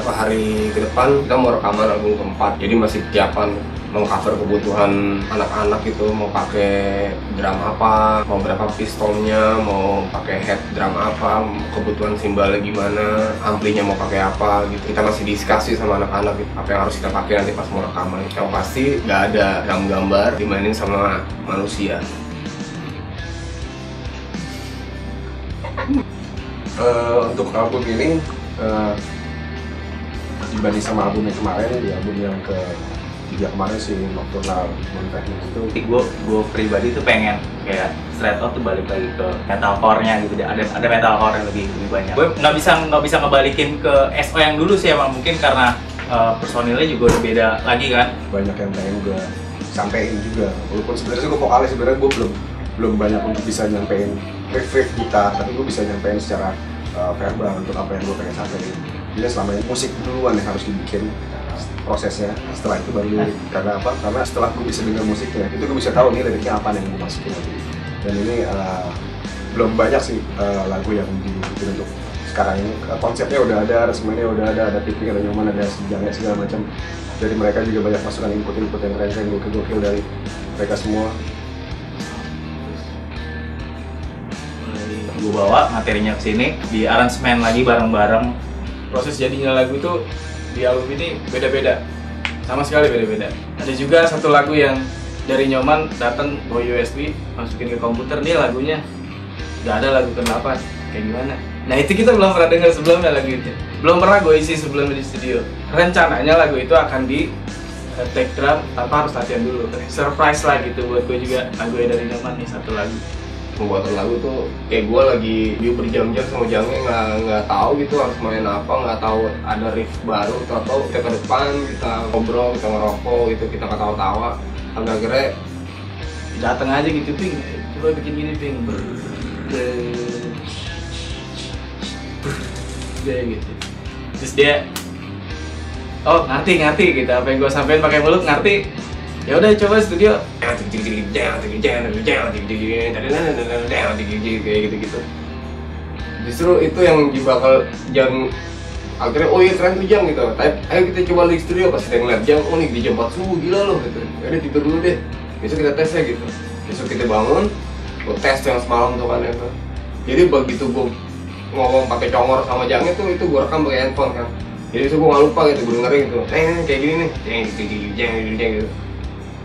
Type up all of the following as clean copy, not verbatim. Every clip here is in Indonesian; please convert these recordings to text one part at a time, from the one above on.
beberapa hari ke depan kita mau rekaman album keempat, jadi masih persiapan mengcover kebutuhan anak-anak gitu, mau pakai drum apa, mau berapa pistolnya, mau pakai head drum apa, kebutuhan simbalnya gimana, amplinya mau pakai apa gitu. Kita masih diskusi sama anak-anak gitu, apa yang harus kita pakai nanti pas mau rekaman. Yang pasti nggak ada drum gambar dimainin sama manusia. Untuk album ini dibanding sama album yang kemarin, di album yang ketiga kemarin si Nocturnal Moonfragment itu, gue pribadi tuh pengen kayak Straight Out tuh balik lagi ke metalcore-nya gitu, ada metalcore yang lebih banyak. Gue nggak bisa ngebalikin ke SO yang dulu sih, emang mungkin karena personilnya juga udah beda lagi kan. banyak yang pengen gue sampein juga, walaupun sebenarnya gue vokalis, sebenarnya gue belum banyak untuk bisa nyampein riff gitar, tapi gue bisa nyampein secara verbal untuk apa yang gue pengen sampein. Jadi selama ini musik duluan yang harus dibikin prosesnya, setelah itu baru lirik. Karena apa? Karena setelah gue bisa dengar musiknya, itu gue bisa tahu nih liriknya apa yang gue masukin lagi. Dan ini belum banyak sih lagu yang dibikin untuk sekarang ini. Konsepnya udah ada, resmennya udah ada picking, ada nyaman, ada sejarah segala macam. Jadi mereka juga banyak masukan input yang keren-keren, gokil dari mereka semua. Gue bawa materinya ke sini, di aransemen lagi bareng-bareng. Proses jadinya lagu itu di album ini beda-beda, sama sekali beda-beda. Ada juga satu lagu yang dari Nyoman datang bawa USB, masukin ke komputer, nih lagunya nggak ada lagu ke-8, kayak gimana? Nah itu kita belum pernah dengar sebelumnya lagu itu, belum pernah gue isi sebelum di studio. Rencananya lagu itu akan di take drum tanpa harus latihan dulu, surprise lah gitu buat gue juga. Lagunya dari Nyoman nih, satu lagu. Pembuatan lagu tuh kayak gue lagi dia berjam-jam sama jamnya, nggak tahu gitu harus main apa, nggak tahu ada riff baru, atau kita ke depan kita ngobrol, kita ngerokok gitu, kita ketawa-tawa, sampai akhirnya Datang aja gitu, Ping, coba bikin gini, Ping, gitu. Terus dia, oh ngerti gitu, apa yang gue sampein pakai mulut ngerti. Ya udah coba studio, kayak gitu. Justru itu yang bakal jam akhirnya, oh iya keren tuh jam gitu. Tapi ayo kita coba di studio, pas kita ngeliat jam, oh nih di jam 4 subuh, gila loh gitu. Ya udah tidur dulu deh, besok kita tes ya gitu. Besok kita bangun, gue tes yang semalam tuh kan itu. Jadi begitu gue ngomong pakai congor sama Jangnya tuh, itu gue rekam pakai handphone kan. Jadi besok gue nggak lupa gitu, gue dengerin gitu. Kayak gini nih, jeng gitu.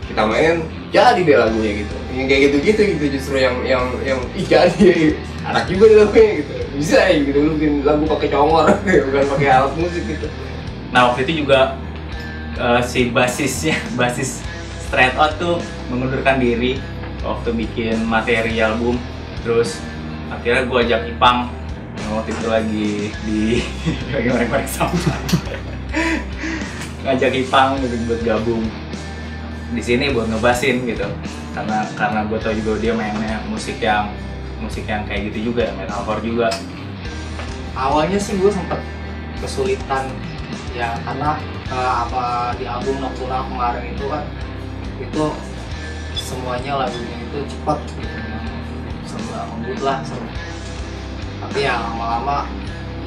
Kita main, jadi deh lagunya gitu. Yang kayak gitu justru yang ih jadi anak juga deh lagunya gitu. Bisa ya gitu, lu bikin lagu pakai congor bukan pakai alat musik gitu. Nah waktu itu juga si basis Straight Out tuh mengundurkan diri waktu bikin materi album. Terus akhirnya gue ajak Ipang yang waktu itu lagi lagi merek sampah. Ngajak Ipang gitu buat gabung di sini buat ngebasin gitu, karena gue tau juga dia mainnya musik yang kayak gitu juga, metalcore juga. Awalnya sih gue sempet kesulitan ya, karena apa di album Nocturnal kemarin itu kan itu semuanya lagunya itu cepet gitu, serba ngebut lah tapi ya lama-lama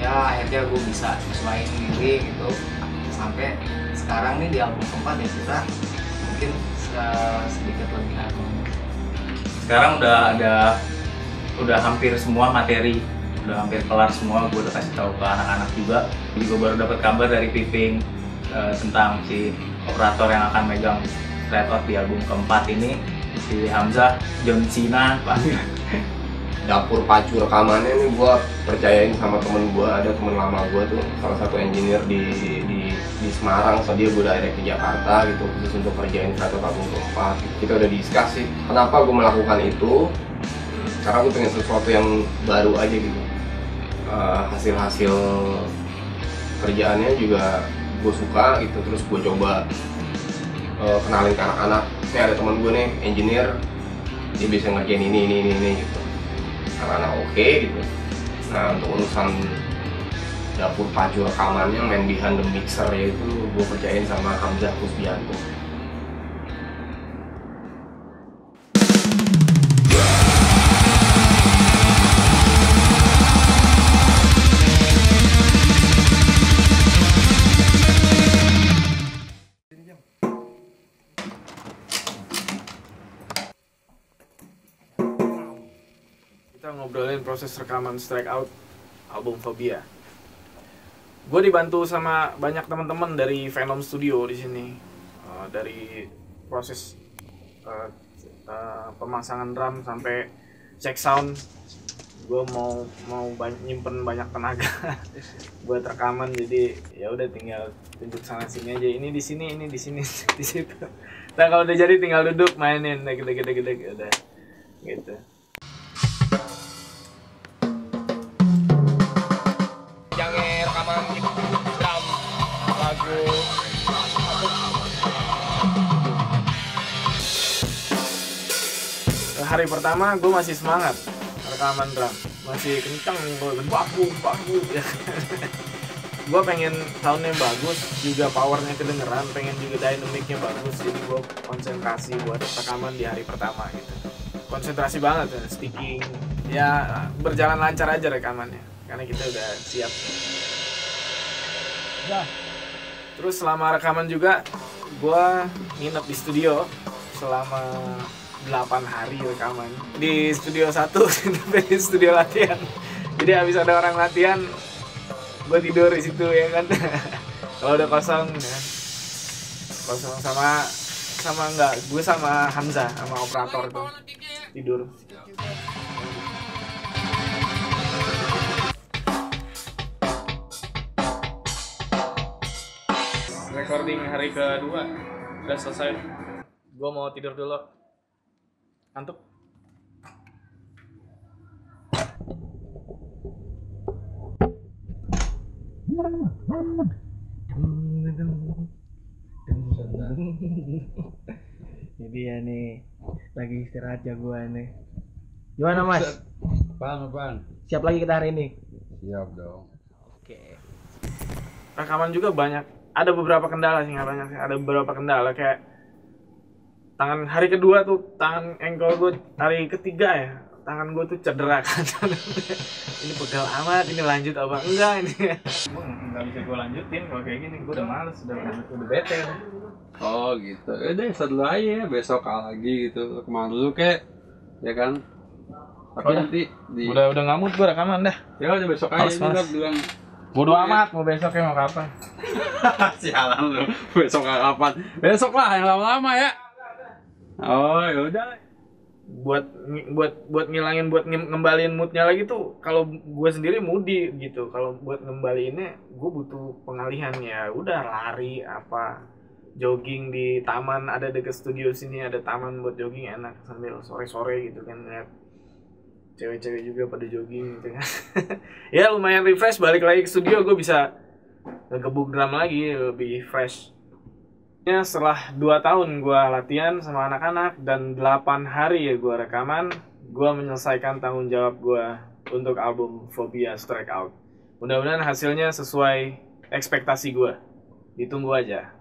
ya akhirnya gue bisa sesuaiin diri gitu, sampai sekarang nih di album keempat ya kita mungkin sedikit lebih harmonis. Sekarang udah hampir semua materi, udah hampir kelar semua. Gue udah kasih tahu ke anak-anak juga. Jadi gue baru dapat kabar dari Piping tentang si operator yang akan megang Straight Out di album keempat ini, si Hamzah John Cena. Dapur pacu rekamannya ini gue percayain sama temen gue, ada temen lama gue tuh salah satu engineer di Semarang, so dia gue direct ke Jakarta gitu khusus untuk kerjain satu album keempat gitu. Kita udah diskusi kenapa gue melakukan itu, karena gue pengen sesuatu yang baru aja gitu. Hasil kerjaannya juga gue suka gitu, terus gue coba kenalin ke anak-anak, nih ada temen gue nih engineer, dia bisa ngerjain ini gitu. Karena oke gitu. Nah untuk urusan dapur pacu rekamannya, main behind the mixer, yaitu gue percayain sama Hamzah Kusbianto. Kita ngobrolin proses rekaman Strike Out album Phobia. Gue dibantu sama banyak teman-teman dari Venom Studio di sini. Dari proses pemasangan drum sampai check sound, gue mau nyimpen banyak tenaga buat rekaman. Jadi ya udah tinggal tunjuk sana sini aja, ini di sini di situ. Nah kalau udah jadi tinggal duduk mainin gede udah gitu. Yang rekaman drum lagu Hari pertama gue masih semangat rekaman drum, masih kenceng, baku ya. Gue pengen soundnya bagus, juga powernya kedengeran, pengen juga dynamicnya bagus. Jadi gue konsentrasi buat rekaman di hari pertama gitu. Konsentrasi banget ya, sticking, ya berjalan lancar aja rekamannya karena kita udah siap. Terus selama rekaman juga gue nginep di studio selama 8 hari rekaman di studio 1 di studio latihan. Jadi habis ada orang latihan gue tidur di situ ya kan. Kalau udah kosong ya. Kosong sama enggak, gue sama Hamzah sama operator tuh tidur. Recording hari kedua udah selesai. Gue mau tidur dulu. Ngantuk. Jadi ya nih lagi istirahat jagoan nih. Gimana Mas? Apaan? Siap lagi kita hari ini? Siap dong. Oke. Rekaman juga banyak. Ada beberapa kendala sih, nggak banyak sih. Ada beberapa kendala kayak tangan hari kedua tuh, tangan ankle gue hari ketiga ya, tangan gue tuh cedera kan. Ini pegal amat, ini lanjut apa enggak ini? Nggak bisa gue lanjutin kalau kayak gini, gue udah males, udah bete. Oh gitu. Udah dulu aja ya, besok lagi gitu. Kemana dulu kek, ya kan? Tapi Udah. nanti Udah ngamut gue rekaman dah. Ya udah besok aja juga bilang. Bodo amat, mau besoknya mau kapan? Sialan lu. Besok kapan? Besok lah yang lama-lama ya. Oh ya udah. Buat ngilangin, buat ngembaliin moodnya lagi tuh, kalau gue sendiri moody gitu. Kalau buat ngembaliinnya gue butuh pengalihan, ya udah lari apa, jogging di taman, ada deket studio sini ada taman buat jogging enak sambil sore-sore gitu kan, lihat cewek-cewek juga pada jogging gitu kan. Ya lumayan refresh, balik lagi ke studio gue bisa ngegebuk drum lagi lebih fresh. Ya, setelah 2 tahun gue latihan sama anak-anak dan 8 hari ya gue rekaman, gue menyelesaikan tanggung jawab gue untuk album Phobia Strike Out. Mudah-mudahan hasilnya sesuai ekspektasi gue. Ditunggu aja.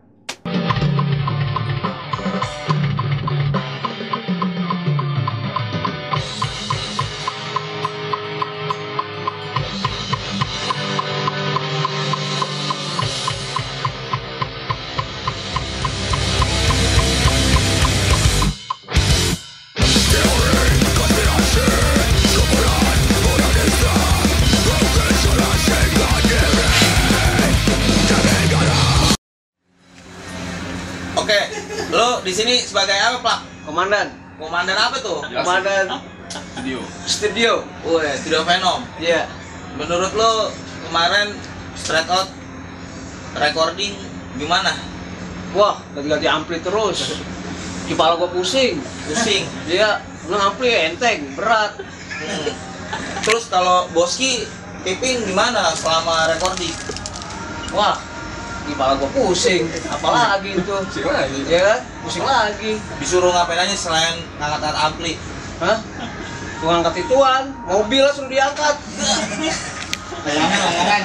Oke, lo di sini sebagai apa, Plak? Komandan. Komandan apa tuh? Komandan studio. Wah, studio Venom. Iya. Menurut lo kemarin Strike Out recording gimana? Wah, ganti-ganti ampli terus. Kepala gua pusing. Pusing. Iya, lu ampli enteng, berat. Terus kalau Boski Piping gimana selama recording? Wah, kepala gua pusing. Apalagi itu? Pusing lagi. Ya kan? Pusing lagi. Disuruh ngapain aja selain ngangkat ampli? Hah? Gua ngangkat ituan, mobil lah suruh diangkat. Layangan.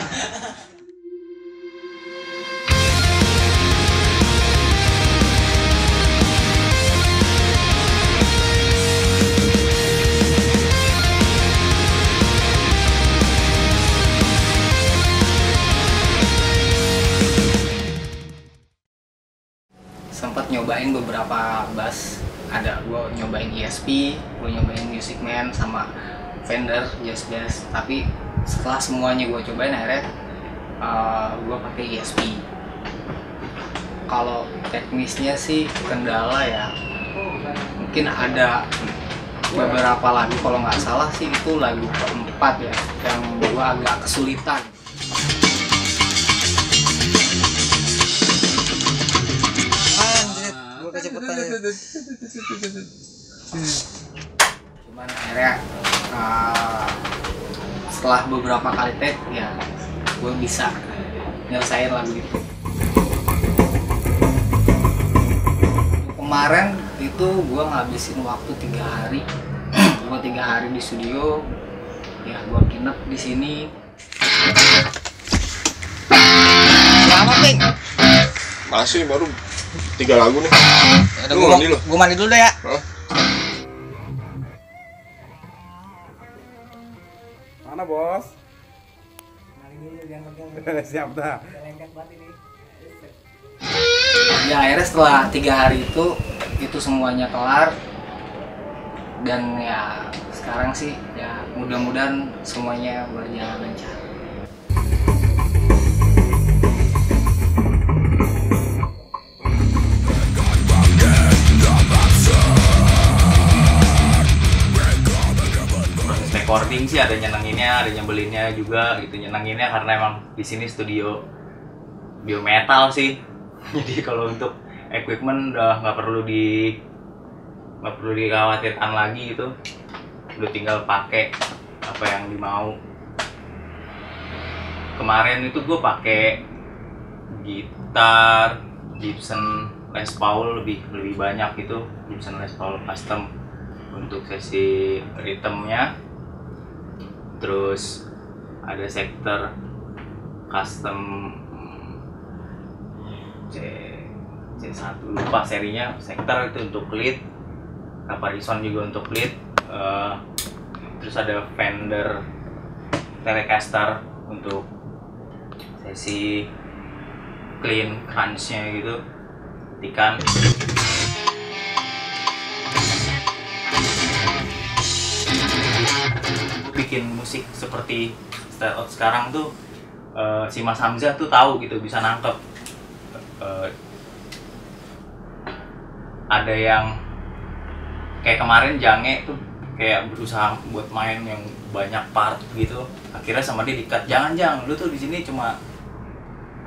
Sempat nyobain beberapa bass, ada gue nyobain ESP, gue nyobain Music Man, sama Fender jazz, tapi setelah semuanya gue cobain akhirnya gue pakai ESP. Kalau teknisnya sih kendala ya mungkin ada beberapa lagu, kalau nggak salah sih itu lagu keempat ya yang gue agak kesulitan. Gue kecepatan ya. Cuman akhirnya setelah beberapa kali take ya gue bisa nyelesain lagu itu. Kemarin itu gue ngabisin waktu 3 hari. Gue 3 hari di studio, ya gue nginep di sini. Lama Ping? Masih baru 3 lagu nih. Gue mandi dulu deh ya. Hah? Mana bos? Mandi dulu jangan Siap dah. lengket banget ini. Ya akhirnya setelah 3 hari itu semuanya kelar, dan ya sekarang sih ya mudah-mudahan semuanya berjalan lancar. Proses recording sih ada nyenenginnya, ada nyebelinnya juga gitu. Nyenenginnya karena emang di sini studio biometal sih. Jadi kalau untuk equipment udah nggak perlu dikhawatirkan lagi gitu. Udah tinggal pakai apa yang dimau. Kemarin itu gue pakai gitar Gibson Les Paul lebih banyak gitu, Gibson Les Paul custom untuk sesi rhythmnya. Terus ada Sector custom C1 lupa serinya, Sector itu untuk lead, Caparison juga untuk lead. Terus ada Fender Telecaster untuk sesi clean crunch-nya gitu, ketikan. Bikin musik seperti style out sekarang tuh si Mas Hamzah tuh tahu gitu, bisa nangkep. Ada yang kayak kemarin Jange tuh kayak berusaha buat main yang banyak part gitu, akhirnya sama dia di-cut, jangan lu tuh di sini cuma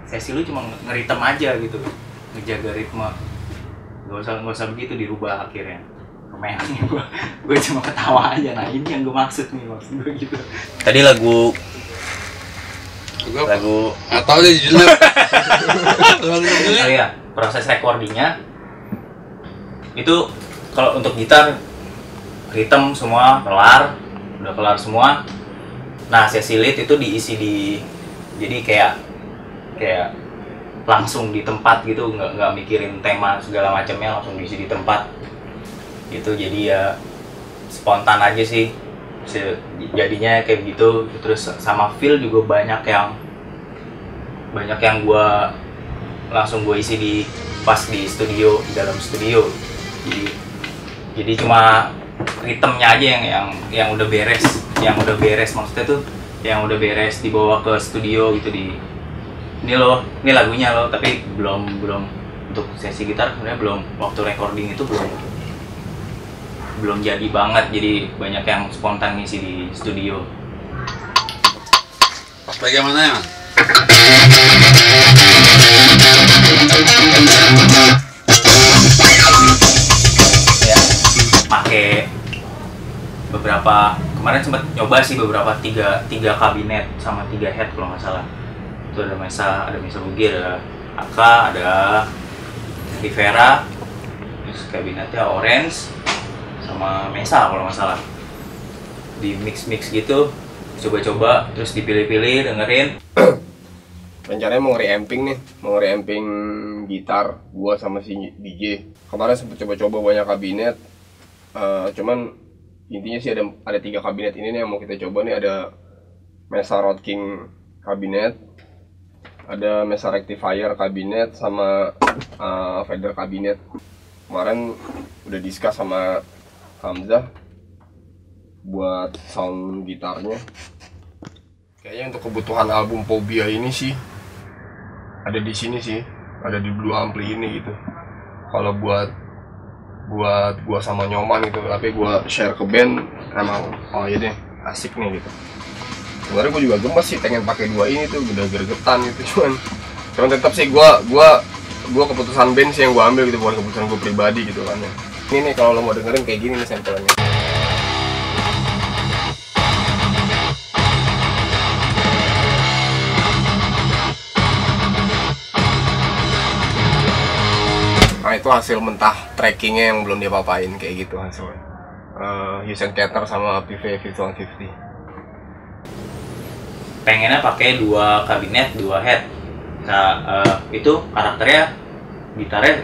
sesi lu cuma ngeritem aja gitu, ngejaga ritme, nggak usah begitu, dirubah akhirnya. Mainannya gue cuma ketawa aja. Nah ini yang gue maksud gue gitu. Tadi lagu atau deh judulnya. Oh iya, proses recordingnya itu kalau untuk gitar rhythm semua udah kelar semua. Nah sesi lead itu diisi jadi kayak langsung di tempat gitu, nggak mikirin tema segala macamnya, langsung diisi di tempat gitu. Jadi ya spontan aja sih jadinya kayak gitu. Terus sama feel juga banyak yang gua langsung gue isi pas di studio, di dalam studio. Jadi cuma ritmenya aja yang udah beres, maksudnya tuh yang udah beres dibawa ke studio gitu. Ini lagunya loh, tapi belum untuk sesi gitar sebenarnya belum, waktu recording itu belum jadi banget, jadi banyak yang spontan ngisi di studio. Pas bagaimana ya man? Ya, pakai beberapa, kemarin sempat nyoba sih beberapa tiga kabinet sama 3 head kalau nggak salah. Itu ada Mesa Boogie, ada Aka, ada Rivera, terus kabinetnya Orange sama Mesa kalau nggak salah. Di mix gitu, coba-coba, terus dipilih-pilih, dengerin. Rencananya mau nge-reamping gitar gua sama si DJ. Kemarin sempet coba-coba banyak kabinet, cuman intinya sih ada 3 kabinet ini nih yang mau kita coba nih. Ada Mesa Road King kabinet, ada Mesa Rectifier kabinet, sama Fender kabinet. Kemarin udah discuss sama Hamzah, buat sound gitarnya. Kayaknya untuk kebutuhan album Phobia ini sih ada di sini sih, ada di Blue Ampli ini gitu. Kalau buat gua sama Nyoman gitu, tapi gua share ke band emang oh iya deh asik nih gitu. Sebenarnya gua juga gemes sih pengen pakai dua ini tuh, udah gregetan gitu, cuman tetap sih gua keputusan band sih yang gua ambil gitu, bukan keputusan gua pribadi gitu kan ya. Ini nih kalau lo mau dengerin kayak gini nih sampelnya. Nah itu hasil mentah trackingnya yang belum dia papain kayak gitu hasilnya. Houston Cater sama PV 5150. Pengennya pakai 2 kabinet, 2 head. Nah, itu karakternya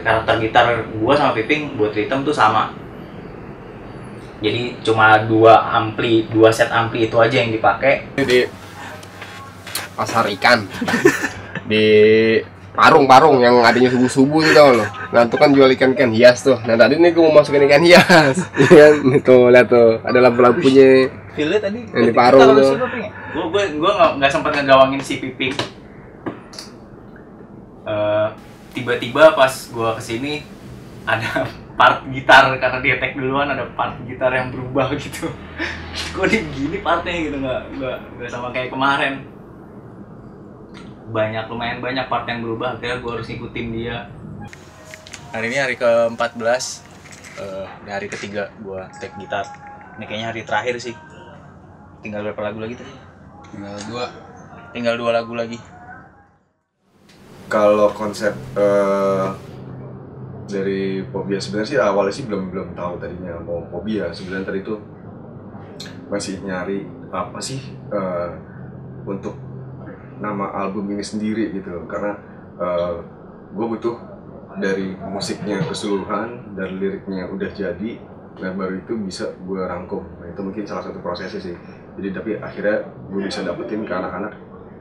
karakter gitar gua sama Piping buat rhythm tuh sama. Jadi cuma 2 set ampli itu aja yang dipakai. Di pasar ikan. Di parung yang adanya subuh-subuh itu tau lo. Nah itu kan jual ikan hias tuh. Nah tadi nih gue mau masukin ikan hias. Iya tuh, lihat tuh, ada lampu-lampunya. Feel tadi yang di parung tuh. Gue nggak sempat ngegawangin si Piping. Tiba-tiba pas gue kesini ada part gitar, karena dia tag duluan, ada part gitar yang berubah gitu. Kok gini partnya gitu, nggak sama kayak kemarin. Lumayan banyak part yang berubah, akhirnya gue harus ngikutin dia. Hari ini hari ke-14, hari ketiga gue take gitar. Ini kayaknya hari terakhir sih. Tinggal berapa lagu lagi tuh? Tinggal 2 lagu lagi. Kalau konsep dari Phobia sebenarnya sih awalnya sih belum tahu tadinya mau Phobia. Sebenarnya tadi itu masih nyari apa sih untuk nama album ini sendiri gitu, karena gue butuh dari musiknya keseluruhan dan liriknya udah jadi, dan baru itu bisa gue rangkum. Nah itu mungkin salah satu prosesnya sih. Jadi tapi akhirnya gue bisa dapetin ke anak-anak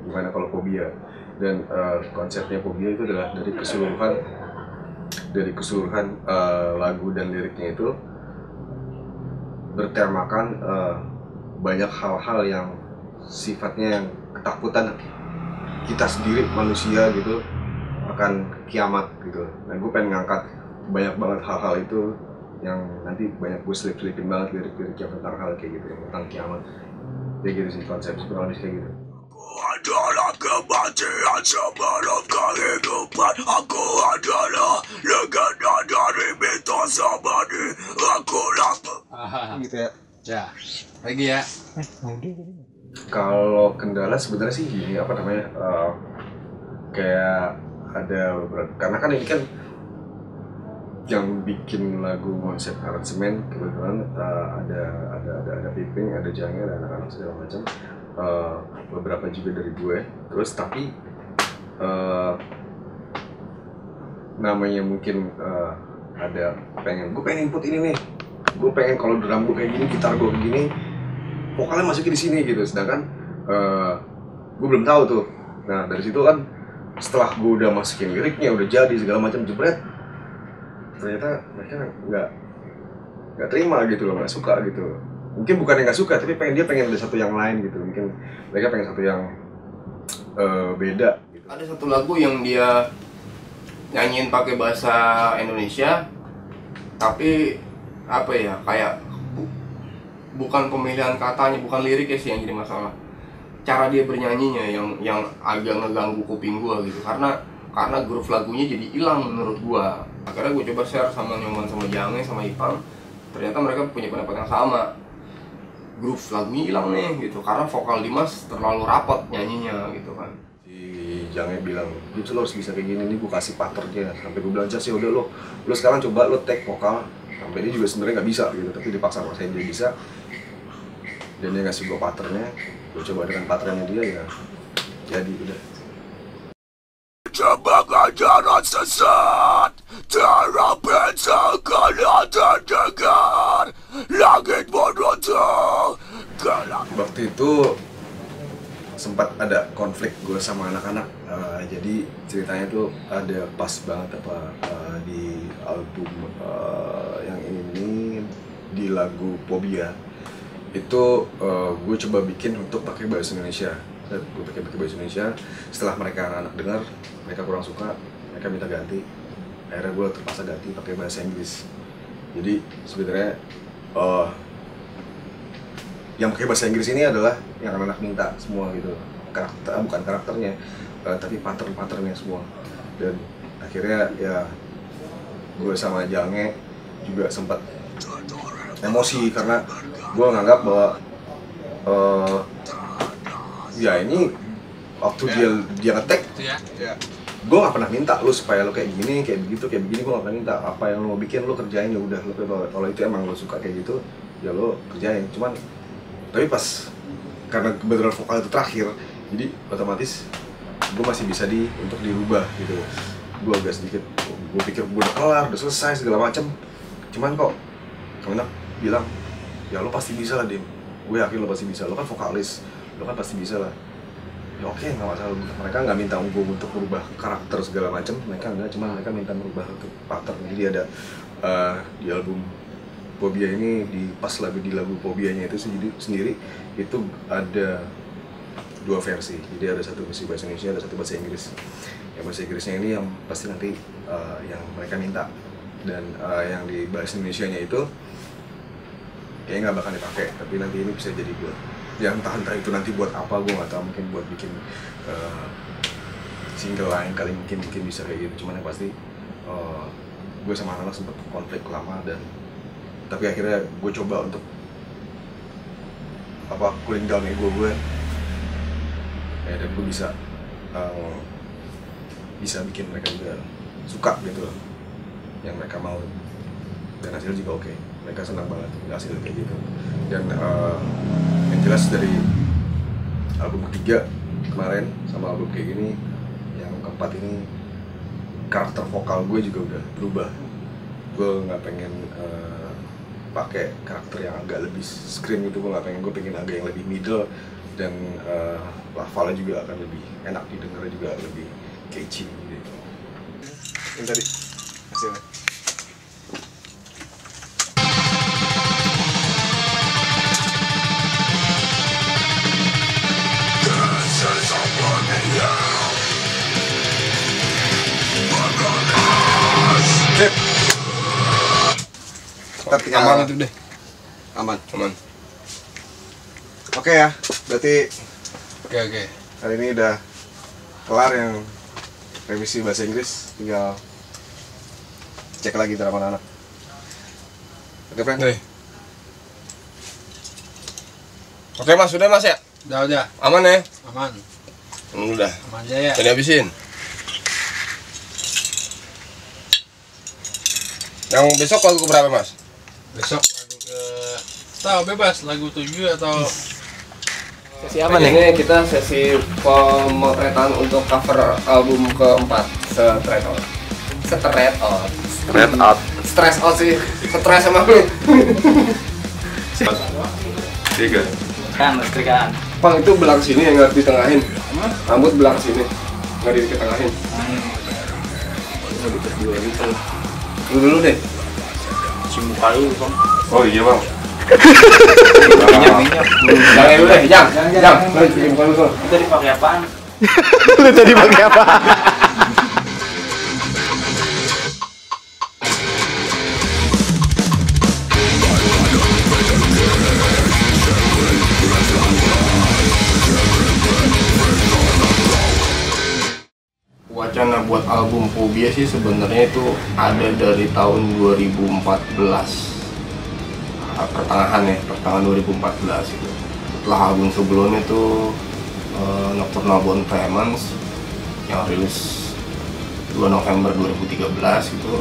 gimana kalau Phobia, dan konsepnya Phobia itu adalah dari keseluruhan lagu dan liriknya itu bertemakan banyak hal-hal yang sifatnya yang ketakutan kita sendiri manusia gitu akan kiamat gitu. Nah gue pengen ngangkat banyak banget hal-hal itu yang nanti banyak gue selip-selipin banget lirik-lirik yang tentang hal kayak gitu, yang tentang kiamat. Kayak gitu sih konsep kurang lebih kayak gitu. Adalah kematian sebelum kehidupan. Aku adalah legenda dari mitos abadi. Akulah Gitu ya. Ya, lagi ya. Kalau kendala sebenarnya sih gini, apa namanya, kayak ada beberapa, karena kan ini kan yang bikin lagu konsep aransemen kebetulan ada Piping, ada Jange, ada anak-anak segala macam, beberapa juga dari gue. Terus tapi namanya mungkin ada gue pengen input ini nih, gue pengen kalau drum gue kayak gini, gitar gue kayak gini, vokalnya masukin di sini gitu. Sedangkan gue belum tahu tuh. Nah dari situ kan setelah gue udah masukin liriknya, udah jadi segala macam jebret, ternyata mereka nggak terima gitu loh, nggak suka gitu. Mungkin bukan yang nggak suka, tapi dia pengen ada satu yang lain gitu. Mungkin mereka pengen satu yang beda gitu. Ada satu lagu yang dia nyanyiin pakai bahasa Indonesia, tapi apa ya, kayak bukan pemilihan katanya, bukan liriknya sih yang jadi masalah. Cara dia bernyanyinya yang agak ngeganggu kuping gua gitu. Karena groove lagunya jadi hilang menurut gua. Akhirnya gua coba share sama Nyoman, sama Jange, sama Ipang. Ternyata mereka punya pendapat yang sama. Groove lagunya hilang nih gitu, karena vokal Dimas terlalu rapat nyanyinya gitu kan. Si Jange bilang, itu lo harus bisa kayak gini, nih gue kasih patternnya. Sampai gue bilang, sih udah lo sekarang coba lo take vokal. Sampai dia juga sebenarnya nggak bisa gitu, tapi dipaksa-paksain dia bisa. Dan dia ngasih gue patternnya, gue coba dengan patternnya dia, ya jadi udah. Coba ajaran sesat, terapin segala terdengar, langit meronta, gelap. Waktu itu sempat ada konflik gue sama anak-anak, jadi ceritanya tuh ada pas banget di album yang ini, di lagu Phobia itu gue coba bikin untuk pakai bahasa Indonesia. Gue pakai bahasa Indonesia. Setelah mereka anak dengar, mereka kurang suka, mereka minta ganti. Akhirnya gue terpaksa ganti pakai bahasa Inggris. Jadi sebenarnya yang pakai bahasa Inggris ini adalah yang anak-anak minta semua gitu. Bukan karakternya, tapi pattern-patternnya semua. Dan akhirnya ya gue sama Jange juga sempat emosi karena gue nganggap bahwa ya ini waktu dia ngetek ya gue gak pernah minta lu supaya lu kayak gini, kayak begitu, kayak begini. Gue gak pernah minta apa yang lu mau bikin lu kerjain, ya udah. Kalau itu emang lu suka kayak gitu ya lu kerjain. Cuman tapi pas karena kebetulan vokal itu terakhir, jadi otomatis gue masih bisa untuk dirubah gitu. Gue agak sedikit, gue pikir gue udah kelar, udah selesai segala macam. Cuman kok Kemenak bilang, ya lo pasti bisa lah Dim, gue yakin lo pasti bisa, lo kan vokalis, lo kan pasti bisa lah. Ya oke, nggak masalah. Mereka nggak minta gue untuk merubah karakter segala macam, mereka nggak, cuma mereka minta merubah untuk pattern. Jadi ada di album Phobia ini, pas di lagu Phobianya itu sendiri itu ada 2 versi. Jadi ada satu versi bahasa Indonesia, ada satu bahasa Inggris. Yang bahasa Inggrisnya ini yang pasti nanti yang mereka minta, dan yang di bahasa Indonesianya itu kayaknya nggak bakal dipakai, tapi nanti ini bisa jadi buat ya entah itu nanti buat apa gue nggak tahu, mungkin buat bikin single lain kali, mungkin bisa kayak gitu. Cuman yang pasti gue sama anak sempat konflik lama, dan tapi akhirnya gue coba untuk cooling down ego gue ya, dan gue bisa bikin mereka juga suka gitu loh yang mereka mau, dan hasilnya juga oke. Mereka senang banget hasilnya kayak gitu. Dan yang jelas dari album ketiga kemarin sama album kayak gini, yang keempat ini karakter vokal gue juga udah berubah. Gue nggak pengen pakai karakter yang agak lebih scream gitu, gue pengen agak yang lebih middle, dan lafalnya juga akan lebih enak didengar, juga lebih catchy gitu. Yang tadi hasilnya. Sip. Aman itu deh. Aman. Oke ya, berarti oke. Hari ini udah kelar yang revisi bahasa Inggris, tinggal cek lagi drama anak. Oke, Frank. Oke Mas, sudah Mas ya? Udah. Aman ya? Aman. Udah. Aman aja ya. Jadi habisin. Yang besok lagu berapa Mas? Besok lagu tahu bebas, lagu 7 atau Sesi apa nih? Ini kita sesi pemotretan untuk cover album keempat, Stress Out sih, stres sama lu. 3. Kan listrikan. Pang itu belang sini yang nggak ditengahin. Rambut belang sini, nggak ditengahin. Dulu deh. Cimuka lu Bang. Oh iya Bang. Minyak. Jangan dulu deh, jangan. Lu bikin muka lu tuh. Itu dipakai apaan? Lu tadi pakai apa? Wacana buat album Phobia sih sebenarnya itu ada dari tahun 2014 pertengahan 2014 itu. Setelah album sebelumnya itu Nocturnal Bone Tremens yang rilis 2 November 2013 gitu,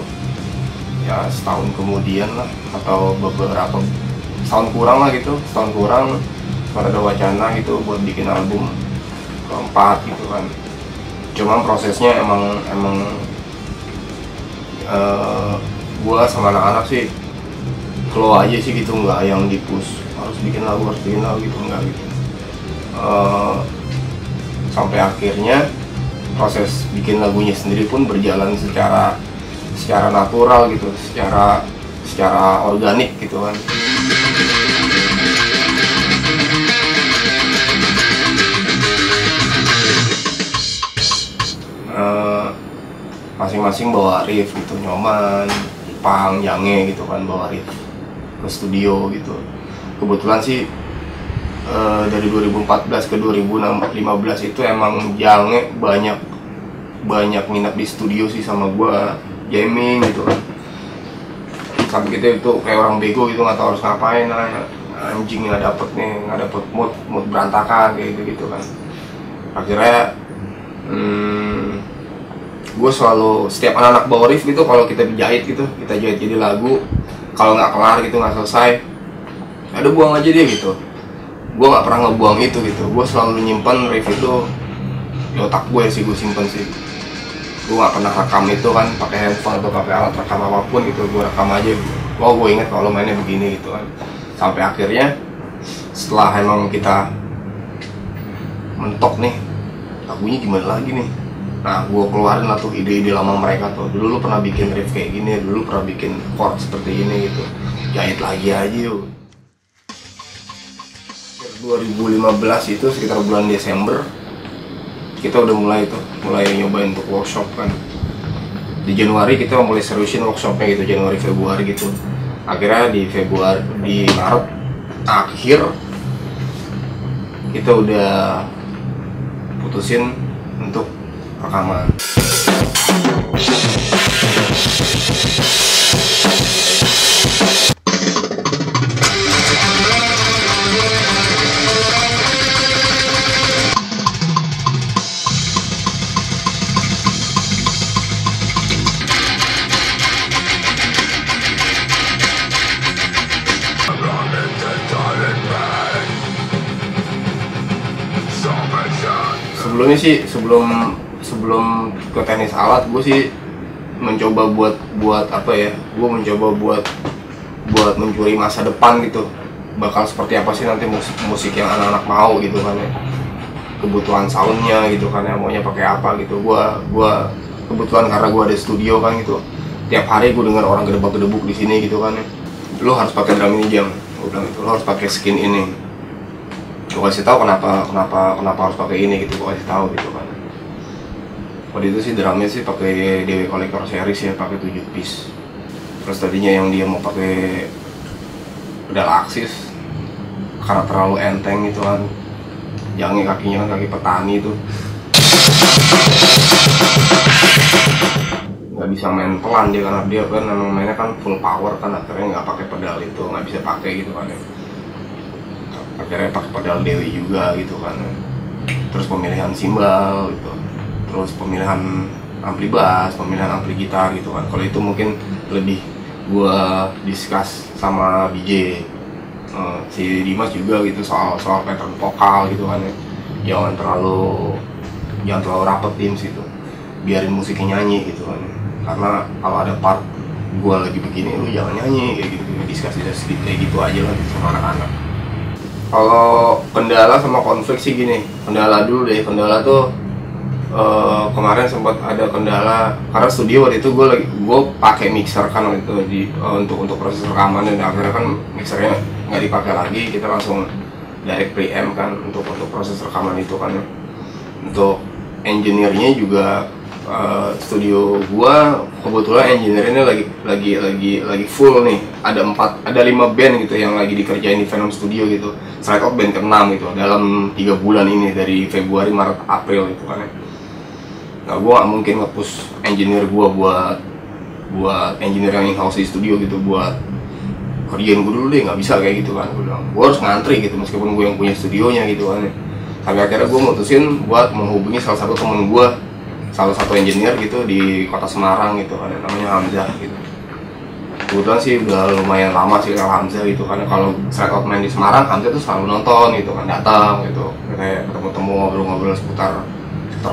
ya setahun kemudian lah, atau beberapa setahun kurang lah gitu, ada wacana gitu buat bikin album keempat gitu kan. Cuma prosesnya emang gua sama anak-anak sih flow aja sih gitu, nggak yang di-push harus bikin lagu gitu, enggak gitu. Sampai akhirnya proses bikin lagunya sendiri pun berjalan secara natural gitu, secara organik gitu kan. masing-masing bawa riff gitu, Nyoman, Ipang, Jange gitu kan bawa riff ke studio gitu. Kebetulan sih dari 2014 ke 2015 itu emang Jange banyak minat di studio sih sama gua, jamming gitu kan. Sampai kita itu kayak orang bego gitu, nggak tahu harus ngapain, anjing nggak dapet mood berantakan kayak gitu kan. Akhirnya gue selalu setiap anak-anak bawa riff gitu, kalau kita jahit gitu, kita jahit jadi lagu, kalau nggak kelar gitu, nggak selesai, ada buang aja dia gitu. Gue nggak pernah ngebuang itu gitu, gue selalu nyimpan riff itu di otak gue sih, gue simpen sih. Gue nggak pernah rekam itu kan pakai handphone atau pakai alat rekam apapun gitu, gue rekam aja gitu. Oh gue inget kalau mainnya begini gitu kan. Sampai akhirnya setelah emang kita mentok nih lagunya gimana lagi nih, nah gue keluarin lah tuh ide-ide lama mereka tuh. Dulu lu pernah bikin riff kayak gini, dulu pernah bikin chord seperti ini gitu, jahit lagi aja yuk. 2015 itu sekitar bulan Desember kita udah mulai nyobain untuk workshop kan. Di Januari kita mulai seriusin workshopnya gitu, Januari Februari gitu. Akhirnya di Maret akhir kita udah putusin untuk rekaman. Sebelumnya sih sebelum ke teknis alat, gue sih mencoba buat apa ya, gue mencoba buat mencuri masa depan gitu, bakal seperti apa sih nanti musik yang anak-anak mau gitu kan ya, kebutuhan soundnya gitu kan ya, maunya pakai apa gitu. Gue kebetulan karena gue ada studio kan gitu, tiap hari gue dengar orang gedebak-gedebuk di sini gitu kan ya, lo harus pakai drum ini Jam, gue bilang gitu, lo harus pakai skin ini. Gue kasih tahu kenapa harus pakai ini gitu, gue kasih tahu gitu kan. Waktu itu sih drumnya sih pakai DW Collector Series ya, pakai 7 piece. Terus tadinya yang dia mau pakai pedal Axis karena terlalu enteng gitu kan, Jange kakinya kan kaki petani tuh, nggak bisa main pelan dia karena dia kan memang mainnya kan full power kan, akhirnya nggak pakai pedal itu, nggak bisa pakai gitu kan ya. Akhirnya pakai pedal Dewi juga gitu kan. Terus pemilihan simbal gitu, terus pemilihan ampli bass, pemilihan ampli gitar gitu kan. Kalau itu mungkin lebih gua discuss sama BJ, si Dimas juga gitu, soal pattern vokal gitu kan ya. Jangan terlalu rapet tim situ, biarin musiknya nyanyi gitu kan. Karena kalau ada part gua lagi begini, lu jangan nyanyi kayak gitu, diskusi kayak gitu aja lah sama anak-anak. Kalau kendala sama konflik sih gini, kendala dulu deh. Kendala tuh kemarin sempat ada kendala karena studio waktu itu gue pakai mixer kan waktu itu untuk proses rekaman, dan akhirnya kan mixernya nggak dipakai lagi, kita langsung direct preamp kan untuk proses rekaman itu kan. Untuk engineer-nya juga studio gua kebetulan engineer-nya lagi full nih, ada 5 band gitu yang lagi dikerjain di Venom Studio gitu. Straight Out band ke-6 gitu dalam 3 bulan ini, dari Februari, Maret, April gitu kan ya. Nah gua nggak mungkin nge-push engineer gua buat engineer yang in-house di studio gitu, buat kerjain gua dulu deh, nggak bisa kayak gitu kan. Gua harus ngantri gitu meskipun gua yang punya studionya gitu kan ya. Sampai akhirnya gua mutusin buat menghubungi salah satu temen gua, salah satu engineer gitu di kota Semarang gitu kan, namanya Hamzah gitu. Kebetulan sih udah lumayan lama sih kalau Hamzah gitu kan. Kalau Straight Out main di Semarang, Hamzah tuh selalu nonton gitu kan, datang gitu, kayak ketemu ngobrol-ngobrol seputar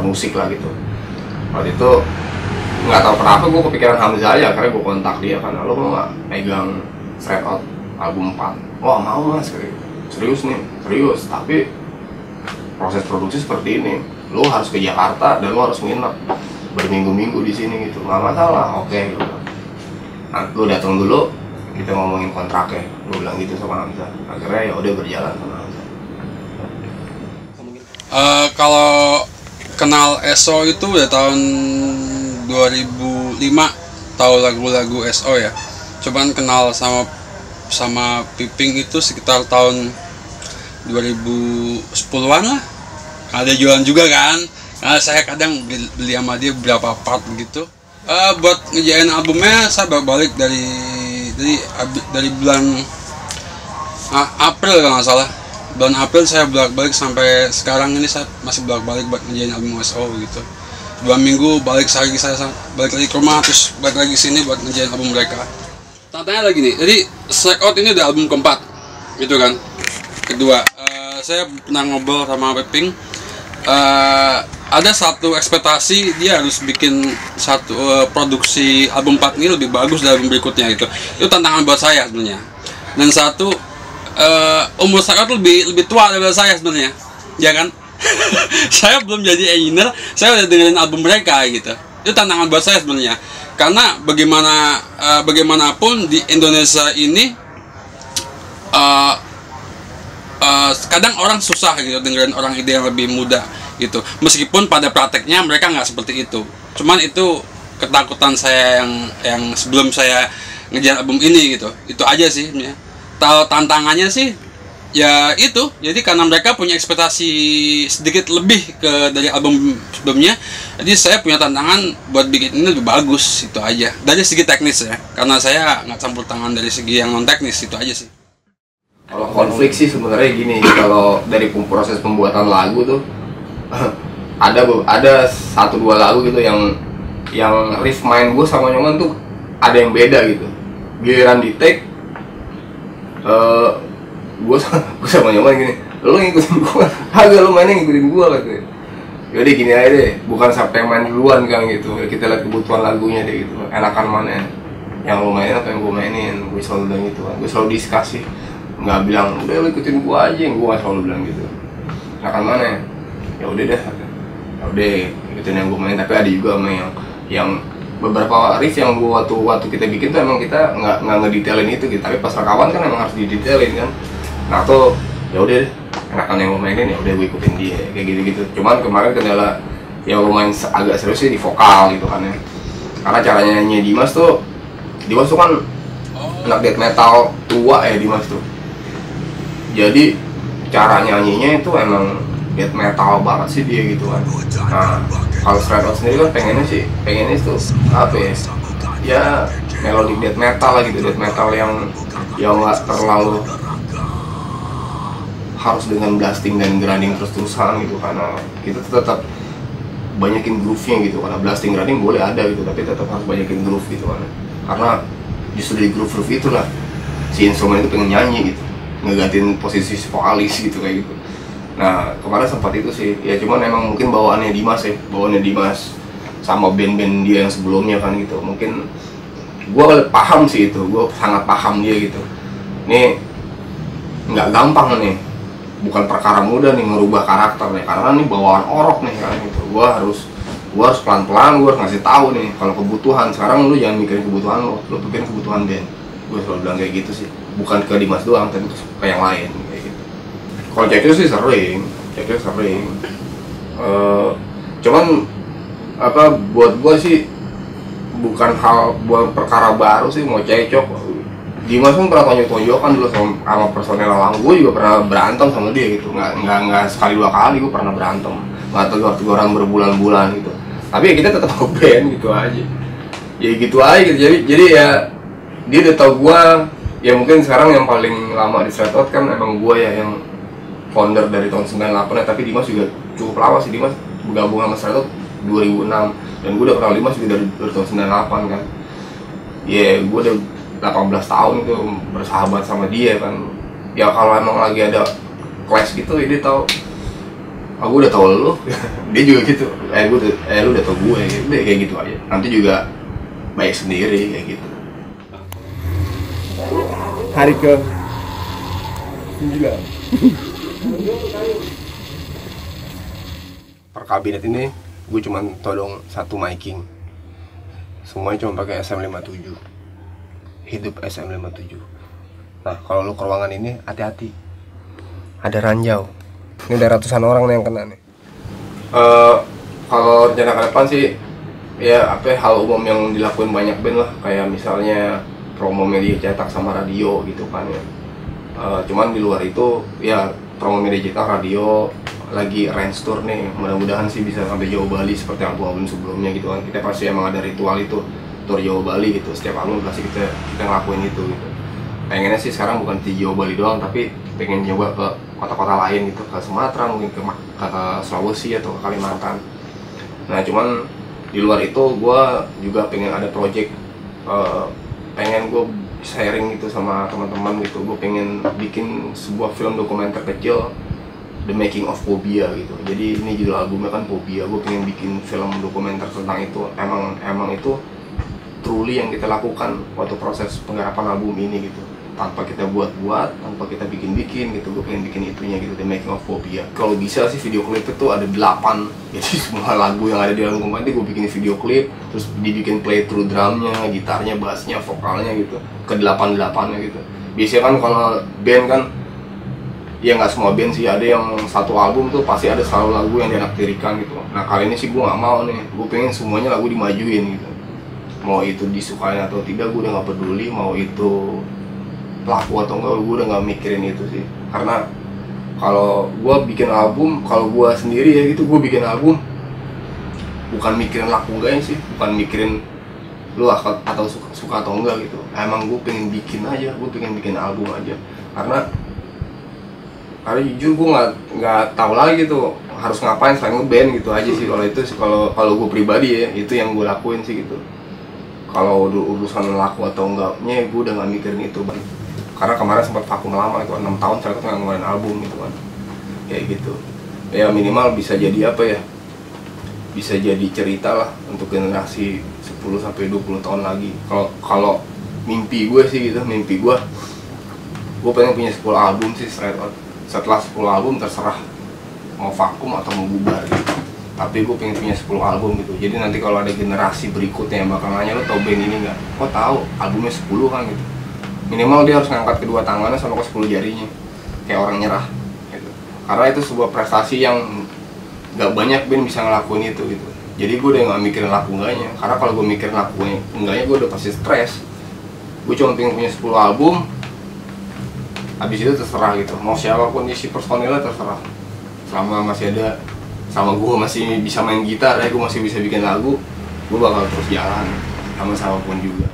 musik lah gitu. Waktu itu nggak tahu kenapa gue kepikiran Hamzah aja, karena gue kontak dia kan, lo mau nggak pegang Straight Out album 4? Wah mau mas, serius nih, serius, tapi proses produksi seperti ini, lo harus ke Jakarta dan lo harus nginep berminggu-minggu di sini gitu. Nggak masalah, oke gitu. Nah, lo datang dulu, kita ngomongin kontraknya, gue bilang gitu sama Hamzah. Akhirnya ya udah berjalan sama Hamzah. Kalau kenal ESO itu udah tahun 2005 tahu lagu-lagu SO ya. Cuman kenal sama Piping itu sekitar tahun 2010-an lah. Ada jualan juga kan. Nah, saya kadang beli sama dia beberapa part begitu. Buat ngejain albumnya saya balik dari bulan April kalau nggak salah. Bulan April saya balik sampai sekarang ini saya masih balik buat ngejain album SO gitu. 2 minggu balik saya balik lagi ke rumah, terus balik lagi sini buat ngejain album mereka. Tanya lagi nih, jadi Strike Out ini udah album keempat gitu kan. Kedua, saya pernah ngobrol sama Piping, ada satu ekspektasi dia harus bikin satu produksi album 4 ini lebih bagus dari album berikutnya gitu. Itu tantangan buat saya sebenarnya. Dan satu, umur saya tuh lebih tua daripada saya sebenarnya, ya kan? Saya belum jadi engineer, saya udah dengerin album mereka gitu. Itu tantangan buat saya sebenarnya, karena bagaimanapun di Indonesia ini kadang orang susah gitu dengerin orang ide yang lebih muda gitu. Meskipun pada prakteknya mereka nggak seperti itu. Cuman itu ketakutan saya yang sebelum saya ngejar album ini gitu. Itu aja sih sebenarnya. Tantangannya sih ya itu, jadi karena mereka punya ekspektasi sedikit lebih dari album sebelumnya, jadi saya punya tantangan buat bikin ini lebih bagus, itu aja dari segi teknis ya, karena saya nggak campur tangan dari segi yang non teknis, itu aja sih. Kalau konflik sih sebenarnya gini, kalau dari proses pembuatan lagu tuh ada 1-2 lagu gitu yang riff main gue sama Nyoman tuh ada yang beda gitu. Giliran di take gue sama Nyoman gini, lo ngikutin gue, agak lo mainnya ngikutin gue gitu. Yaudah gini aja deh, bukan sampai yang main duluan kan gitu. Kita lihat kebutuhan lagunya deh gitu, enakan mana yang lo mainin apa yang gue mainin. Gue selalu bilang gitu kan, gue selalu diskusi, nggak bilang udah lo ikutin gue aja, gue nggak selalu bilang gitu. Enakan mana ya udah deh, ya udah ikutin yang gue main. Tapi ada juga sama yang beberapa riff yang gua waktu kita bikin tuh emang kita nggak ngedetailin itu gitu, tapi pas rekaman kan emang harus didetailin kan. Nah tuh ya udah enakan yang gue mainin, ya udah gue ikutin dia kayak gitu. Cuman kemarin kendala yang lumayan agak serius sih di vokal gitu kan ya, karena caranya nyanyi Dimas tuh kan anak death metal tua ya Dimas tuh, jadi cara nyanyinya itu emang death metal banget sih dia gitu kan. Nah kalau Strike Out sendiri kan pengennya tuh apa ya melodic death metal lah gitu, death metal yang nggak terlalu harus dengan blasting dan grinding terus-terusan gitu, karena kita tetap banyakin groove-nya gitu. Karena blasting grinding boleh ada gitu, tapi tetap harus banyakin groove gitu kan, karena justru dari groove itulah si instrumen itu pengen nyanyi gitu, ngegantiin posisi vokalis gitu kayak gitu. Nah kemarin sempat itu sih ya, cuman emang mungkin bawaannya Dimas sama band-band dia yang sebelumnya kan gitu. Mungkin gue paham sih itu, gue sangat paham dia gitu. Nih nggak gampang nih, bukan perkara mudah nih ngerubah karakter nih, karena nih bawaan orok nih kan gitu. Gue harus pelan-pelan, gue harus ngasih tahu nih kalau kebutuhan. Sekarang lu jangan mikirin kebutuhan lu pikirin kebutuhan band. Gue selalu bilang kayak gitu sih, bukan ke Dimas doang, tapi ke yang lain kayak gitu. Kalau Cekil sih sering. Cuman apa buat gue sih bukan buat perkara baru sih mau cekcok. Dimas pun pernah tonjok-tonjokan dulu sama personel Alang. Gue juga pernah berantem sama dia gitu, nggak sekali 2 kali gue pernah berantem, nggak tahu orang berbulan-bulan gitu. Tapi ya kita tetap nge-band gitu aja, ya gitu aja gitu. Jadi ya dia udah tau gue ya. Mungkin sekarang yang paling lama di Strike Out kan emang gue ya, yang founder dari tahun 98 ya. Tapi Dimas juga cukup lama sih, Dimas bergabung sama Strike Out 2006, dan gue udah kenal Dimas juga dari tahun 98 kan. Ya gue udah 18 tahun itu bersahabat sama dia kan. Ya kalau emang lagi ada clash gitu ya dia tahu, gue udah tahu lu dia juga gitu, lu udah tahu gue gitu. Udah kayak gitu aja, nanti juga baik sendiri kayak gitu. Hari ke 9 Per kabinet ini gue cuma todong 1 miking, semuanya cuma pakai SM57, hidup SM57. Nah kalau lu ke ruangan ini hati-hati, ada ranjau. Ini ada ratusan orang nih yang kena nih. Kalau rencana ke depan sih ya apa hal umum yang dilakuin banyak band lah, kayak misalnya promo media cetak sama radio gitu kan ya. Cuman di luar itu ya promo media cetak, radio, lagi range tour nih, mudah-mudahan sih bisa sampai Jawa Bali seperti album-album sebelumnya gitu kan. Kita pasti emang ada ritual itu tour Jawa Bali gitu, setiap album pasti kita ngelakuin itu gitu. Pengennya sih sekarang bukan di Jawa Bali doang, tapi pengen nyoba ke kota-kota lain gitu, ke Sumatera, mungkin ke Sulawesi atau ke Kalimantan. Nah cuman di luar itu gue juga pengen ada project, pengen gue sharing gitu sama teman-teman gitu. Gue pengen bikin sebuah film dokumenter kecil, The Making of Phobia gitu. Jadi ini judul albumnya kan Phobia. Gue pengen bikin film dokumenter tentang itu. Emang itu truly yang kita lakukan waktu proses penggarapan album ini gitu. Tanpa kita buat-buat, tanpa kita bikin-bikin gitu. Gue pengen bikin itunya gitu, The Making of Phobia. Kalau bisa sih video klip itu ada 8. Jadi semua lagu yang ada di album ini gue bikin video klip, terus dibikin playthrough drumnya, gitarnya, bassnya, vokalnya gitu, ke 8-8-nya gitu. Biasanya kan kalau band kan, ya nggak semua band sih, ada yang satu album tuh pasti ada selalu lagu yang dianaktirikan gitu. Nah kali ini sih gue nggak mau nih, gue pengen semuanya lagu dimajuin gitu. Mau itu disukain atau tidak gue udah nggak peduli, mau itu pelaku atau enggak, gue udah nggak mikirin itu sih. Karena kalau gue bikin album, kalau gue sendiri ya gitu, gue bikin album bukan mikirin laku enggaknya sih, bukan mikirin lu atau suka atau enggak gitu. Emang gue pengen bikin aja, gue pengen bikin album aja. Karena jujur gue nggak tahu lagi gitu harus ngapain selain ngeband gitu aja sih. Kalau itu kalau gue pribadi ya, itu yang gue lakuin sih gitu. Kalau urusan laku atau enggaknya gue udah nggak mikirin itu bang. Karena kemarin sempat vakum lama itu 6 tahun saya tuh nggak ngeluarin album gitu kan, kayak gitu. Ya minimal bisa jadi apa ya, bisa jadi cerita lah untuk generasi 10 sampai 20 tahun lagi. Kalau mimpi gue sih gitu, mimpi gue pengen punya 10 album sih straight out. Setelah 10 album terserah mau vakum atau mau bubar gitu. Tapi gue pengen punya 10 album gitu. Jadi nanti kalau ada generasi berikutnya yang bakal nanya, lo tau band ini nggak? Kok tahu albumnya 10 kan gitu. Minimal dia harus ngangkat kedua tangannya sama ke 10 jarinya, kayak orang nyerah gitu. Karena itu sebuah prestasi yang nggak banyak band bisa ngelakuin itu gitu. Jadi gue udah nggak mikirin laku enggaknya. Karena kalau gue mikirin laku enggaknya gue udah pasti stres. Gue cuma pengen punya 10 album. Habis itu terserah gitu, mau siapapun isi personilnya terserah. Selama masih ada, sama gue masih bisa main gitar ya, gue masih bisa bikin lagu, gue bakal terus jalan sama siapapun juga.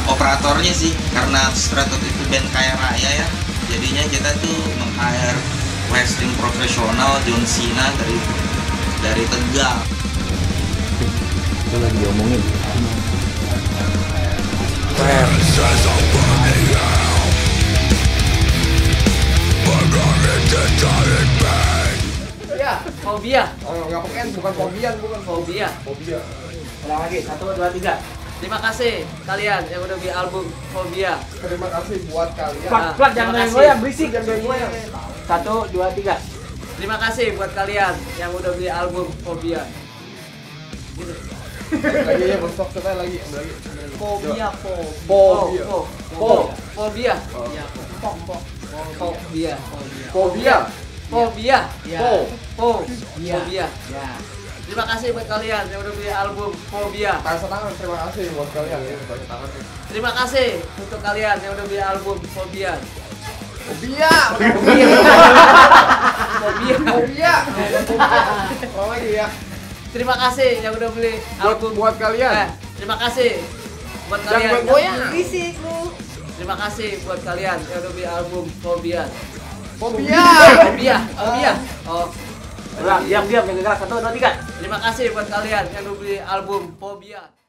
Operatornya sih, karena Straight Out itu band kaya raya ya, jadinya kita tuh meng-hire wrestling profesional John Cena dari Tegal. Itu lagi diomongin. Ya, Phobia. Oh nggak bukan Phobia, bukan Phobia. Phobia. Ulang lagi, 1, 2, 3. Terima kasih kalian yang udah beli album Phobia. Terima kasih buat kalian. Plat jangan goyang, berisik, jangan goyang. 1, 2, 3. Terima kasih buat kalian yang udah beli album Phobia. Gitu. Lagi ya, besok kita lagi. Phobia. Phobia. Phobia. Ya. Terima kasih buat kalian yang udah beli album Phobia. Tangan, terima kasih buat kalian ya. Terima kasih untuk kalian yang udah beli album Phobia. Phobia. Oh lagi ya. Terima kasih yang udah beli album buat kalian. Terima kasih buat kalian. Jangan goyang. Berisik lu. Terima kasih buat kalian yang udah beli album Phobia. Oh. Diam, yang gerak. 1, 2, 3. Terima kasih buat kalian yang udah beli album Phobia.